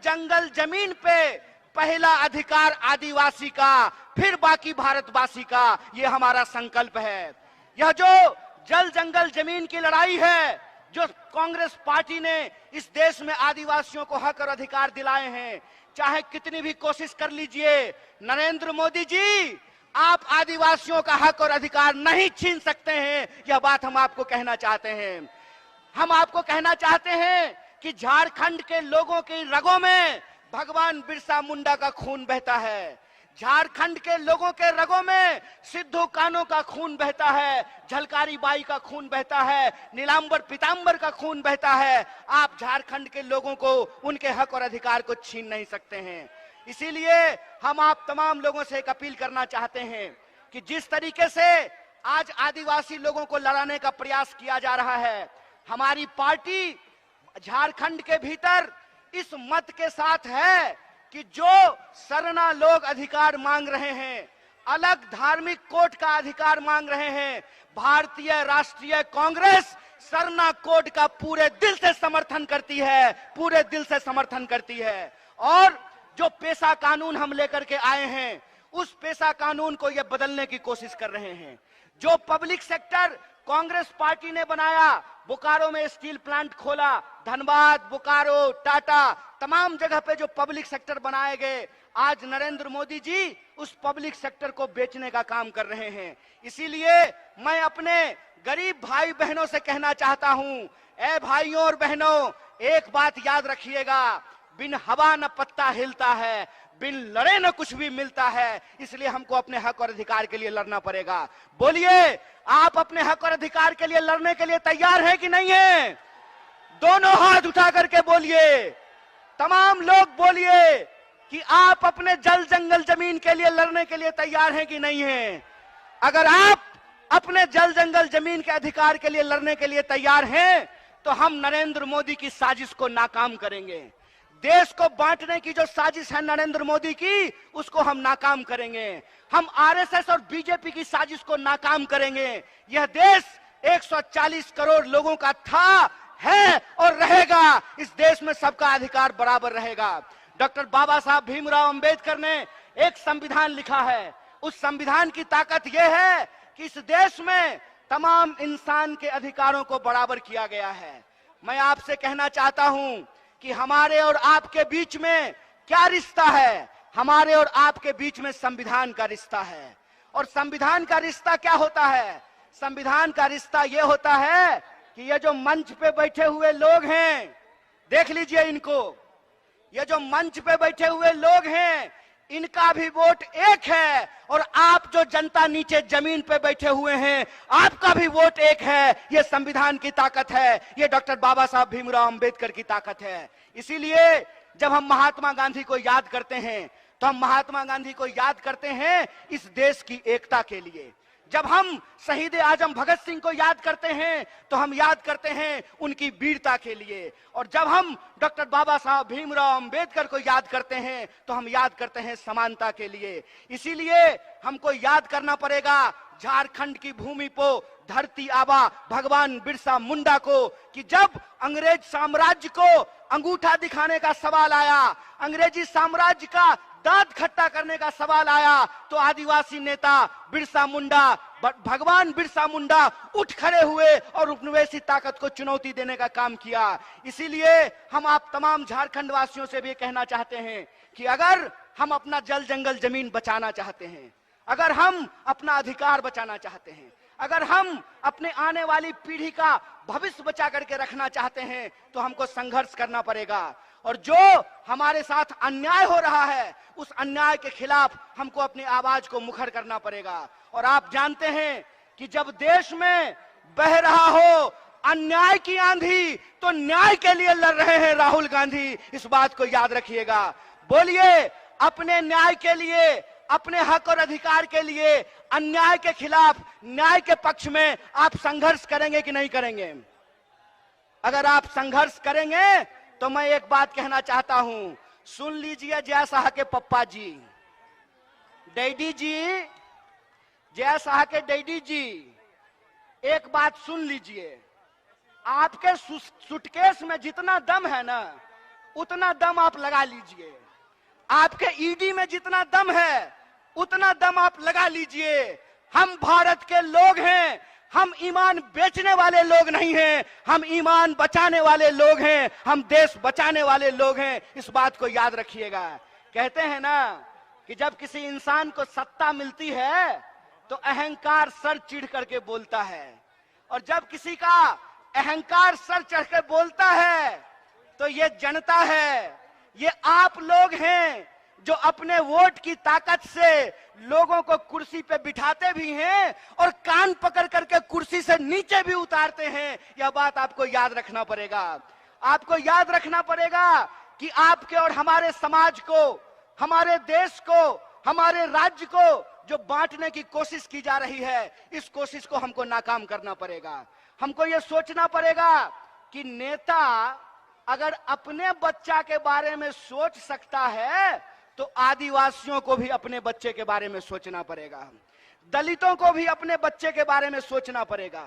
जंगल जमीन पे पहला अधिकार आदिवासी का, फिर बाकी भारतवासी का, ये हमारा संकल्प है। यह जो जल जंगल जमीन की लड़ाई है, जो कांग्रेस पार्टी ने इस देश में आदिवासियों को हक और अधिकार दिलाए हैं, चाहे कितनी भी कोशिश कर लीजिए, नरेंद्र मोदी जी आप आदिवासियों का हक और अधिकार नहीं छीन सकते हैं। यह बात हम आपको कहना चाहते हैं। हम आपको कहना चाहते हैं कि झारखंड के लोगों की रगों में भगवान बिरसा मुंडा का खून बहता है। झारखंड के लोगों के रगों में सिद्धू कान्हू का खून बहता है, झलकारी बाई का खून बहता है, नीलांबर पीतांबर का खून बहता है। आप झारखंड के लोगों को उनके हक और अधिकार को छीन नहीं सकते हैं। इसीलिए हम आप तमाम लोगों से एक अपील करना चाहते हैं कि जिस तरीके से आज आदिवासी लोगों को लड़ाने का प्रयास किया जा रहा है, हमारी पार्टी झारखंड के भीतर इस मत के साथ है कि जो सरना लोग अधिकार मांग रहे हैं, अलग धार्मिक कोड का अधिकार मांग रहे हैं, भारतीय राष्ट्रीय कांग्रेस सरना कोड का पूरे दिल से समर्थन करती है, पूरे दिल से समर्थन करती है। और जो पेशा कानून हम लेकर के आए हैं, उस पेशा कानून को ये बदलने की कोशिश कर रहे हैं। जो पब्लिक सेक्टर कांग्रेस पार्टी ने बनाया, बोकारो में स्टील प्लांट खोला, धनबाद, बोकारो, टाटा, तमाम जगह पे जो पब्लिक सेक्टर बनाए गए, आज नरेंद्र मोदी जी उस पब्लिक सेक्टर को बेचने का काम कर रहे हैं। इसीलिए मैं अपने गरीब भाई बहनों से कहना चाहता हूं, ए भाइयों और बहनों, एक बात याद रखिएगा, बिन हवा न पत्ता हिलता है, बिन लड़े न कुछ भी मिलता है। इसलिए हमको अपने हक और अधिकार के लिए लड़ना पड़ेगा। बोलिए, आप अपने हक और अधिकार के लिए लड़ने के लिए तैयार हैं कि नहीं है? दोनों हाथ उठा करके बोलिए, तमाम लोग बोलिए कि आप अपने जल जंगल जमीन के लिए लड़ने के लिए तैयार हैं कि नहीं है? अगर आप अपने जल जंगल जमीन के अधिकार के लिए लड़ने के लिए तैयार हैं, तो हम नरेंद्र मोदी की साजिश को नाकाम करेंगे। देश को बांटने की जो साजिश है नरेंद्र मोदी की, उसको हम नाकाम करेंगे। हम आरएसएस और बीजेपी की साजिश को नाकाम करेंगे। यह देश 140 करोड़ लोगों का था, है और रहेगा। इस देश में सबका अधिकार बराबर रहेगा। डॉक्टर बाबा साहब भीमराव अंबेडकर ने एक संविधान लिखा है। उस संविधान की ताकत यह है कि इस देश में तमाम इंसान के अधिकारों को बराबर किया गया है। मैं आपसे कहना चाहता हूं कि हमारे और आपके बीच में क्या रिश्ता है? हमारे और आपके बीच में संविधान का रिश्ता है। और संविधान का रिश्ता क्या होता है? संविधान का रिश्ता यह होता है कि ये जो मंच पे बैठे हुए लोग हैं, देख लीजिए इनको, ये जो मंच पे बैठे हुए लोग हैं, इनका भी वोट एक है। और आप जो जनता नीचे जमीन पे बैठे हुए हैं, आपका भी वोट एक है। यह संविधान की ताकत है, यह डॉक्टर बाबा साहब भीमराव अंबेडकर की ताकत है। इसीलिए जब हम महात्मा गांधी को याद करते हैं, तो हम महात्मा गांधी को याद करते हैं इस देश की एकता के लिए। जब हम शहीद आजम भगत सिंह को याद करते हैं, तो हम याद करते हैं उनकी वीरता के लिए। और जब हम डॉक्टर बाबा साहब भीमराव अंबेडकर को याद करते हैं, तो हम याद करते हैं समानता के लिए। इसीलिए हमको याद करना पड़ेगा झारखंड की भूमि को धरती आबा भगवान बिरसा मुंडा को, कि जब अंग्रेज साम्राज्य को अंगूठा दिखाने का सवाल आया, अंग्रेजी साम्राज्य का दांत खट्टा करने का सवाल आया, तो आदिवासी नेता बिरसा मुंडा, भगवान बिरसा मुंडा उठ खड़े हुए और उपनिवेशी ताकत को चुनौती देने का काम किया। इसीलिए हम आप तमाम झारखंड वासियों से भी कहना चाहते हैं कि अगर हम अपना जल जंगल जमीन बचाना चाहते हैं, अगर हम अपना अधिकार बचाना चाहते हैं, अगर हम अपने आने वाली पीढ़ी का भविष्य बचा करके रखना चाहते हैं, तो हमको संघर्ष करना पड़ेगा। और जो हमारे साथ अन्याय हो रहा है, उस अन्याय के खिलाफ हमको अपनी आवाज को मुखर करना पड़ेगा। और आप जानते हैं कि जब देश में बह रहा हो अन्याय की आंधी, तो न्याय के लिए लड़ रहे हैं राहुल गांधी। इस बात को याद रखिएगा। बोलिए, अपने न्याय के लिए, अपने हक और अधिकार के लिए, अन्याय के खिलाफ न्याय के पक्ष में आप संघर्ष करेंगे कि नहीं करेंगे? अगर आप संघर्ष करेंगे तो मैं एक बात कहना चाहता हूं, सुन लीजिए जय शाह के पप्पा जी, डैडी जी, जय शाह के डैडी जी, एक बात सुन लीजिए। आपके सूटकेस में जितना दम है ना, उतना दम आप लगा लीजिए। आपके ईडी में जितना दम है उतना दम आप लगा लीजिए। हम भारत के लोग हैं, हम ईमान बेचने वाले लोग नहीं हैं, हम ईमान बचाने वाले लोग हैं, हम देश बचाने वाले लोग हैं। इस बात को याद रखिएगा। कहते हैं ना कि जब किसी इंसान को सत्ता मिलती है तो अहंकार सर चिढ़ करके बोलता है, और जब किसी का अहंकार सर चढ़ कर बोलता है तो ये जनता है, ये आप लोग हैं जो अपने वोट की ताकत से लोगों को कुर्सी पे बिठाते भी हैं और कान पकड़ करके कुर्सी से नीचे भी उतारते हैं। यह बात आपको याद रखना पड़ेगा। आपको याद रखना पड़ेगा कि आपके और हमारे समाज को, हमारे देश को, हमारे राज्य को जो बांटने की कोशिश की जा रही है, इस कोशिश को हमको नाकाम करना पड़ेगा। हमको यह सोचना पड़ेगा कि नेता अगर अपने बच्चा के बारे में सोच सकता है तो आदिवासियों को भी अपने बच्चे के बारे में सोचना पड़ेगा, दलितों को भी अपने बच्चे के बारे में सोचना पड़ेगा,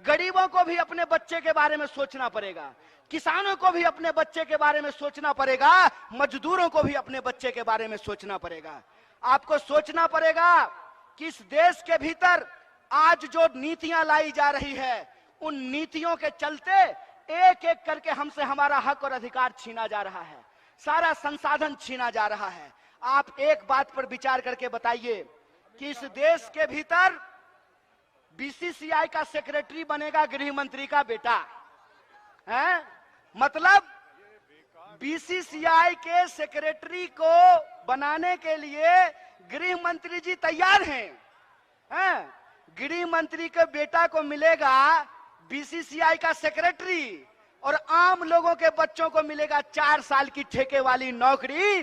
गरीबों को भी अपने बच्चे के बारे में सोचना पड़ेगा, किसानों को भी अपने बच्चे के बारे में सोचना पड़ेगा, मजदूरों को भी अपने बच्चे के बारे में सोचना पड़ेगा। आपको सोचना पड़ेगा कि इस देश के भीतर आज जो नीतियां लाई जा रही है, उन नीतियों के चलते एक एक करके हमसे हमारा हक और अधिकार छीना जा रहा है, सारा संसाधन छीना जा रहा है। आप एक बात पर विचार करके बताइए कि इस देश के भीतर बीसीसीआई का सेक्रेटरी बनेगा गृह मंत्री का बेटा है। मतलब बीसीसीआई के सेक्रेटरी को बनाने के लिए गृह मंत्री जी तैयार हैं। गृह मंत्री के बेटा को मिलेगा बीसीसीआई का सेक्रेटरी और आम लोगों के बच्चों को मिलेगा 4 साल की ठेके वाली नौकरी।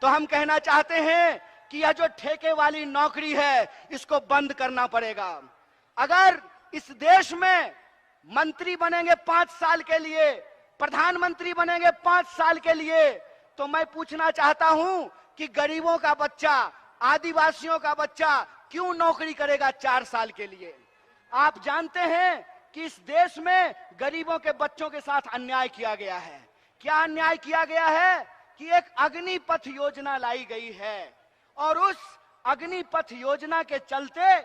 तो हम कहना चाहते हैं कि यह जो ठेके वाली नौकरी है, इसको बंद करना पड़ेगा। अगर इस देश में मंत्री बनेंगे 5 साल के लिए, प्रधानमंत्री बनेंगे 5 साल के लिए, तो मैं पूछना चाहता हूं कि गरीबों का बच्चा, आदिवासियों का बच्चा क्यों नौकरी करेगा 4 साल के लिए? आप जानते हैं कि इस देश में गरीबों के बच्चों के साथ अन्याय किया गया है। क्या अन्याय किया गया है कि एक अग्निपथ योजना लाई गई है और उस अग्निपथ योजना के चलते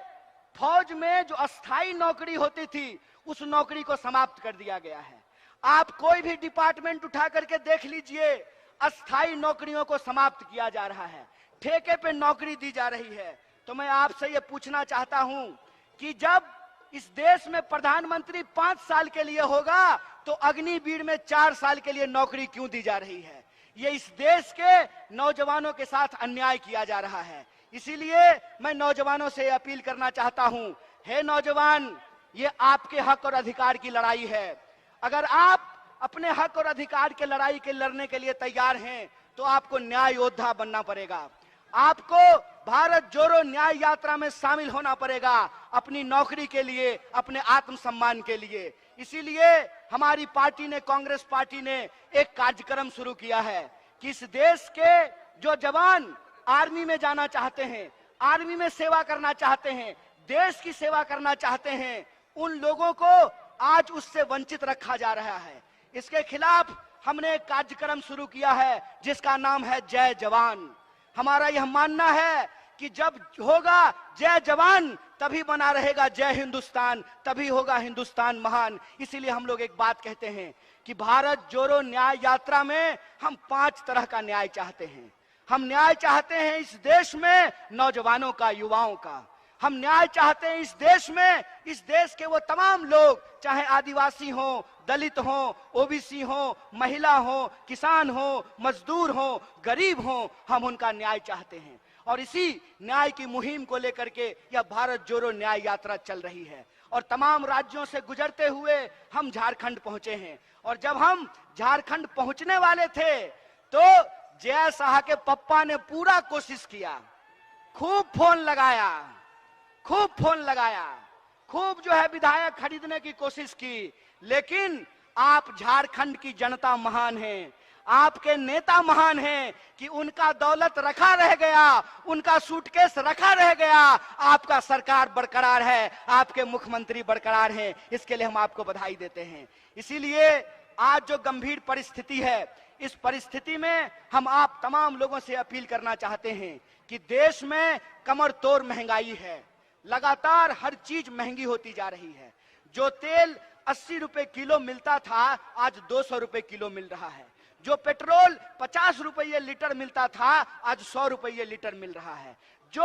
फौज में जो अस्थाई नौकरी होती थी, उस नौकरी को समाप्त कर दिया गया है। आप कोई भी डिपार्टमेंट उठा करके देख लीजिए, अस्थाई नौकरियों को समाप्त किया जा रहा है, ठेके पे नौकरी दी जा रही है। तो मैं आपसे ये पूछना चाहता हूं कि जब इस देश में प्रधानमंत्री 5 साल के लिए होगा तो अग्निवीर में 4 साल के लिए नौकरी क्यों दी जा रही है? ये इस देश के नौजवानों के साथ अन्याय किया जा रहा है। इसीलिए मैं नौजवानों से अपील करना चाहता हूं, हे नौजवान, ये आपके हक और अधिकार की लड़ाई है। अगर आप अपने हक और अधिकार के लड़ाई के लड़ने के लिए तैयार हैं तो आपको न्याय योद्धा बनना पड़ेगा। आपको भारत जोड़ो न्याय यात्रा में शामिल होना पड़ेगा, अपनी नौकरी के लिए, अपने आत्मसम्मान के लिए। इसीलिए हमारी पार्टी ने, कांग्रेस पार्टी ने एक कार्यक्रम शुरू किया है कि इस देश के जो जवान आर्मी में जाना चाहते हैं, आर्मी में सेवा करना चाहते हैं, देश की सेवा करना चाहते हैं, उन लोगों को आज उससे वंचित रखा जा रहा है। इसके खिलाफ हमने एक कार्यक्रम शुरू किया है जिसका नाम है जय जवान। हमारा यह मानना है कि जब होगा जय जवान तभी बना रहेगा जय हिंदुस्तान, तभी होगा हिंदुस्तान महान। इसीलिए हम लोग एक बात कहते हैं कि भारत जोड़ो न्याय यात्रा में हम 5 तरह का न्याय चाहते हैं। हम न्याय चाहते हैं इस देश में नौजवानों का, युवाओं का। हम न्याय चाहते हैं इस देश में, इस देश के वो तमाम लोग, चाहे आदिवासी हो, दलित हो, ओबीसी हो, महिला हो, किसान हो, मजदूर हो, गरीब हो, हम उनका न्याय चाहते हैं। और इसी न्याय की मुहिम को लेकर के यह भारत जोड़ो न्याय यात्रा चल रही है। और तमाम राज्यों से गुजरते हुए हम झारखंड पहुंचे हैं। और जब हम झारखंड पहुंचने वाले थे तो जय शाह के पप्पा ने पूरा कोशिश किया, खूब फोन लगाया, खूब जो है विधायक खरीदने की कोशिश की। लेकिन आप झारखंड की जनता महान है, आपके नेता महान हैं कि उनका दौलत रखा रह गया, उनका सूटकेस रखा रह गया, आपका सरकार बरकरार है, आपके मुख्यमंत्री बरकरार हैं। इसके लिए हम आपको बधाई देते हैं। इसीलिए आज जो गंभीर परिस्थिति है, इस परिस्थिति में हम आप तमाम लोगों से अपील करना चाहते हैं कि देश में कमर तोड़ महंगाई है, लगातार हर चीज महंगी होती जा रही है। जो तेल 80 रुपए किलो मिलता था आज 200 रुपए किलो मिल रहा है। जो पेट्रोल 50 रुपये लीटर मिलता था आज 100 रुपये लीटर मिल रहा है। जो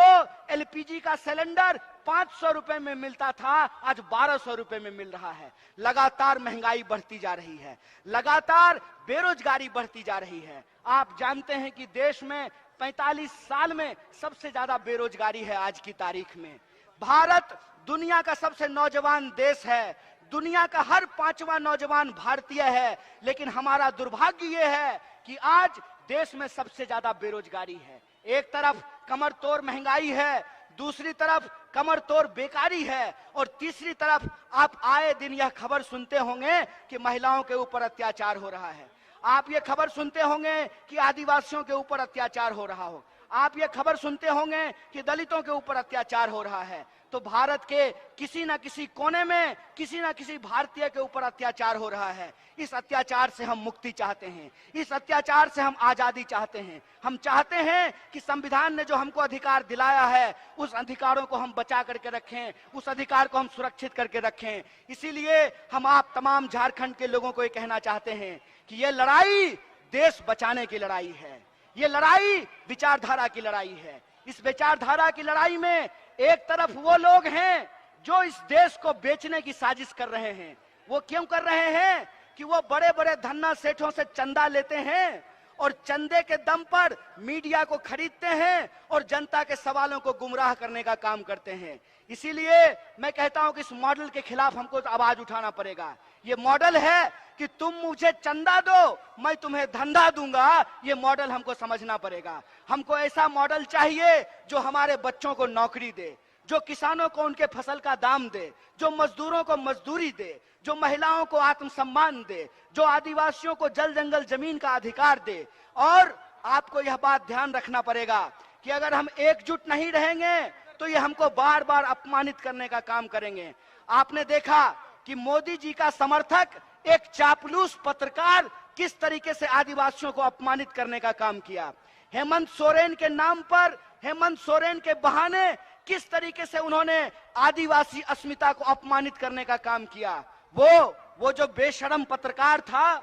एलपीजी का सिलेंडर 500 रुपए में मिलता था आज 1200 रुपए में मिल रहा है। लगातार महंगाई बढ़ती जा रही है, लगातार बेरोजगारी बढ़ती जा रही है। आप जानते हैं कि देश में 45 साल में सबसे ज्यादा बेरोजगारी है आज की तारीख में। भारत दुनिया का सबसे नौजवान देश है, दुनिया का हर 5वां नौजवान भारतीय है, लेकिन हमारा दुर्भाग्य यह है कि आज देश में सबसे ज्यादा बेरोजगारी है। एक तरफ कमर तोड़ महंगाई है, दूसरी तरफ कमर तोड़ बेकारी है, और तीसरी तरफ आप आए दिन यह खबर सुनते होंगे कि महिलाओं के ऊपर अत्याचार हो रहा है। आप ये खबर सुनते होंगे कि आदिवासियों के ऊपर अत्याचार हो रहा हो, आप ये खबर सुनते होंगे कि दलितों के ऊपर अत्याचार हो रहा है। तो भारत के किसी न किसी कोने में किसी न किसी भारतीय के ऊपर अत्याचार हो रहा है। इस अत्याचार से हम मुक्ति चाहते हैं, इस अत्याचार से हम आजादी चाहते हैं। हम चाहते हैं कि संविधान ने जो हमको अधिकार दिलाया है उस अधिकारों को हम बचा करके रखें, उस अधिकार को हम सुरक्षित करके रखें। इसीलिए हम आप तमाम झारखंड के लोगों को ये कहना चाहते हैं कि ये लड़ाई देश बचाने की लड़ाई है, ये लड़ाई विचारधारा की लड़ाई है। इस विचारधारा की लड़ाई में एक तरफ वो लोग हैं जो इस देश को बेचने की साजिश कर रहे हैं। वो क्यों कर रहे हैं कि वो बड़े बड़े धन्ना सेठों से चंदा लेते हैं और चंदे के दम पर मीडिया को खरीदते हैं और जनता के सवालों को गुमराह करने का काम करते हैं। इसीलिए मैं कहता हूं कि इस मॉडल के खिलाफ हमको आवाज उठाना पड़ेगा। ये मॉडल है कि तुम मुझे चंदा दो मैं तुम्हें धंधा दूंगा, ये मॉडल हमको समझना पड़ेगा। हमको ऐसा मॉडल चाहिए जो हमारे बच्चों को नौकरी दे, जो किसानों को उनके फसल का दाम दे, जो मजदूरों को मजदूरी दे, जो महिलाओं को आत्मसम्मान दे, जो आदिवासियों को जल जंगल जमीन का अधिकार दे। और आपको यह बात ध्यान रखना पड़ेगा कि अगर हम एकजुट नहीं रहेंगे तो ये हमको बार बार अपमानित करने का काम करेंगे। आपने देखा कि मोदी जी का समर्थक एक चापलूस पत्रकार किस तरीके से आदिवासियों को अपमानित करने का काम किया। हेमंत सोरेन के नाम पर, हेमंत सोरेन के बहाने किस तरीके से उन्होंने आदिवासी अस्मिता को अपमानित करने का काम किया। वो जो बेशरम पत्रकार था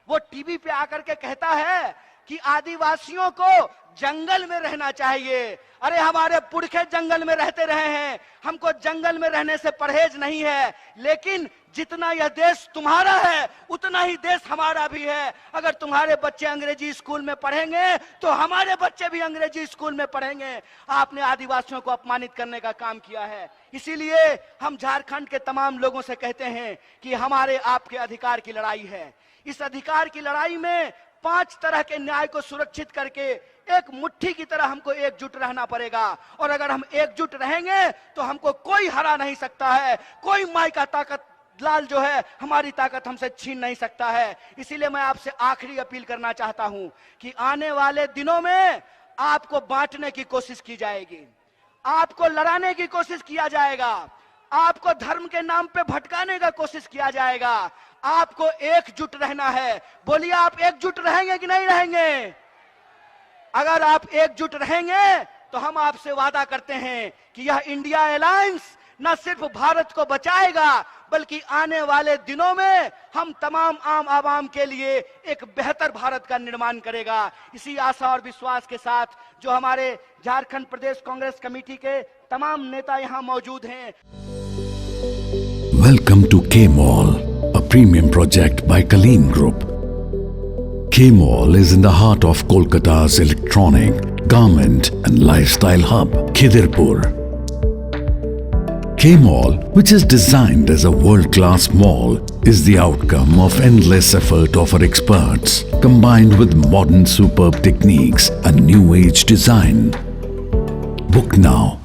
वो टीवी पे आकर के कहता है कि आदिवासियों को जंगल में रहना चाहिए। अरे हमारे पुरखे जंगल में रहते रहे हैं, हमको जंगल में रहने से परहेज नहीं है, लेकिन जितना यह देश तुम्हारा है उतना ही देश हमारा भी है। अगर तुम्हारे बच्चे अंग्रेजी स्कूल में पढ़ेंगे तो हमारे बच्चे भी अंग्रेजी स्कूल में पढ़ेंगे। आपने आदिवासियों को अपमानित करने का काम किया है। इसीलिए हम झारखंड के तमाम लोगों से कहते हैं कि हमारे आपके अधिकार की लड़ाई है। इस अधिकार की लड़ाई में 5 तरह के न्याय को सुरक्षित करके एक मुट्ठी की तरह हमको एकजुट रहना पड़ेगा। और अगर हम एकजुट रहेंगे तो हमको कोई हरा नहीं सकता है, कोई माई का ताकत लाल जो है हमारी ताकत हमसे छीन नहीं सकता है। इसीलिए मैं आपसे आखिरी अपील करना चाहता हूं कि आने वाले दिनों में आपको बांटने की कोशिश की जाएगी, आपको लड़ाने की कोशिश किया जाएगा, आपको धर्म के नाम पे भटकाने का कोशिश किया जाएगा। आपको एकजुट रहना है। बोलिए, आप एकजुट रहेंगे कि नहीं रहेंगे? अगर आप एकजुट रहेंगे तो हम आपसे वादा करते हैं कि यह इंडिया अलायंस न सिर्फ भारत को बचाएगा बल्कि आने वाले दिनों में हम तमाम आम आवाम के लिए एक बेहतर भारत का निर्माण करेगा। इसी आशा और विश्वास के साथ जो हमारे झारखंड प्रदेश कांग्रेस कमेटी के तमाम नेता यहाँ मौजूद हैं। Welcome to K-Mall, a premium project by Kaleen Group. K-Mall is in the heart of Kolkata's electronic, garment and lifestyle hub, Khidirpur. K-Mall, which is designed as a world-class mall, is the outcome of endless effort of our experts, combined with modern superb techniques and new age design. Book now